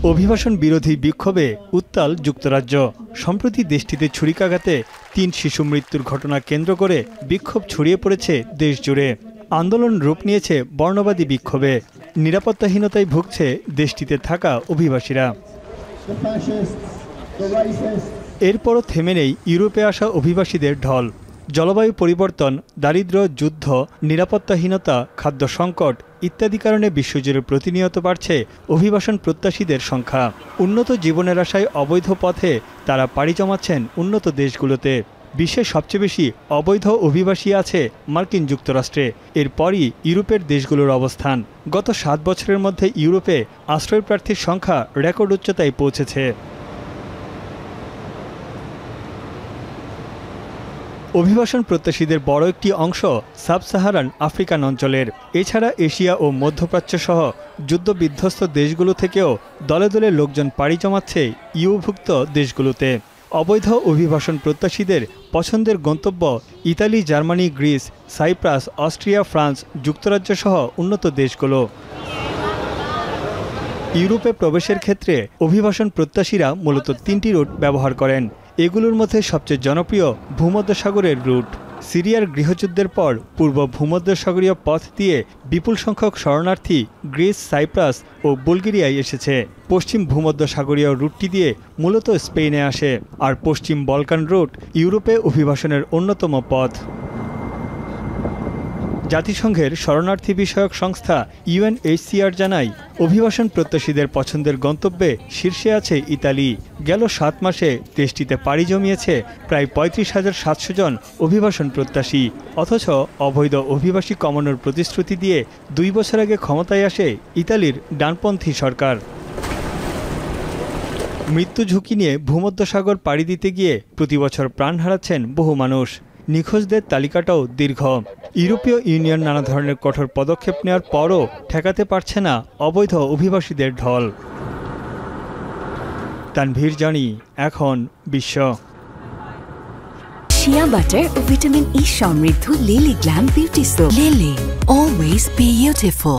অভিবাসন বিরোধী বিক্ষোভে উত্তাল যুক্তরাজ্য। সম্প্রতি দেশটিতে ছুরিকাঘাতে ৩ শিশু মৃত্যুর ঘটনা কেন্দ্র করে বিক্ষোভ ছড়িয়ে পড়েছে দেশ জুড়ে। আন্দোলন রূপ নিয়েছে বর্ণবাদী বিক্ষোভে। নিরাপত্তাহীনতায় ভুগছে দেশটিতে থাকা অভিবাসীরা। এরপরও থেমে নেই ইউরোপে আসা অভিবাসীদের ঢল। জলবায়ু পরিবর্তন, দারিদ্র্য, যুদ্ধ, নিরাপত্তাহীনতা, খাদ্য সংকট ইত্যাদি কারণে বিশ্বজুড়ে প্রতিনিয়ত বাড়ছে অভিবাসন প্রত্যাশীদের সংখ্যা। উন্নত জীবনের আশায় অবৈধ পথে তারা পাড়ি জমাচ্ছেন উন্নত দেশগুলোতে। বিশ্বের সবচেয়ে বেশি অবৈধ অভিবাসী আছে মার্কিন যুক্তরাষ্ট্রে। এরপরই ইউরোপের দেশগুলোর অবস্থান। গত 7 বছরের মধ্যে ইউরোপে আশ্রয়প্রার্থীর সংখ্যা রেকর্ড উচ্চতায় পৌঁছেছে। অভিবাসন প্রত্যাশীদের বড় একটি অংশ সাব সাহারান আফ্রিকান অঞ্চলের। এছাড়া এশিয়া ও মধ্যপ্রাচ্য সহ যুদ্ধবিধ্বস্ত দেশগুলো থেকেও দলে দলে লোকজন পাড়ি জমাচ্ছে ইউভুক্ত দেশগুলোতে। অবৈধ অভিবাসন প্রত্যাশীদের পছন্দের গন্তব্য Italy, Germany, Greece, Cyprus, Austria, France, যুক্তরাজ্য সহ উন্নত দেশগুলো। ইউরোপে প্রবেশের ক্ষেত্রে অভিবাসন প্রত্যাশীরা মূলত 3টি রুট ব্যবহার করেন। এগুলোর মধ্যে সবচেয়ে জনপ্রিয় ভূমধ্যসাগরের রুট। সিরিয়ার গৃহযুদ্ধের পর পূর্ব ভূমধ্যসাগরীয় পথ দিয়ে বিপুল সংখ্যক শরণার্থী গ্রিস, সাইপ্রাস ও বুলগেরিয়ায় এসেছে। পশ্চিম ভূমধ্যসাগরীয় রুটটি দিয়ে মূলত স্পেনে আসে। আর পশ্চিম বলকান রুট ইউরোপে অভিবাসনের অন্যতম পথ। জাতিসংঘের শরণার্থী বিষয়ক সংস্থা UNHCR জানায়, অভিবাসন প্রত্যাশীদের পছন্দের গন্তব্যে শীর্ষে আছে ইতালি। গেল 7 মাসে দেশটিতে পাড়ি জমিয়েছে প্রায় 35,700 জন অভিবাসন প্রত্যাশী। অথচ অবৈধ অভিবাসী কমানোর প্রতিশ্রুতি দিয়ে 2 বছর আগে ক্ষমতায় আসে ইতালির ডানপন্থী সরকার। মৃত্যু ঝুঁকি নিয়ে ভূমধ্যসাগর পাড়ি দিতে গিয়ে প্রতি বছর প্রাণ হারাচ্ছেন বহু মানুষ। নিখোঁজদের তালিকাটাও দীর্ঘ। ইউরোপীয় ইউনিয়ন নানা ধরনের কঠোর পদক্ষেপ নেওয়ার পরও ঠেকাতে পারছে না অবৈধ অভিবাসীদের ঢল। তানভীর জানি, এখন বিশ্ব। শিয়া বাটার ও ভিটামিন ই সমৃদ্ধ lily glam beauty soap. Lily, always beautiful.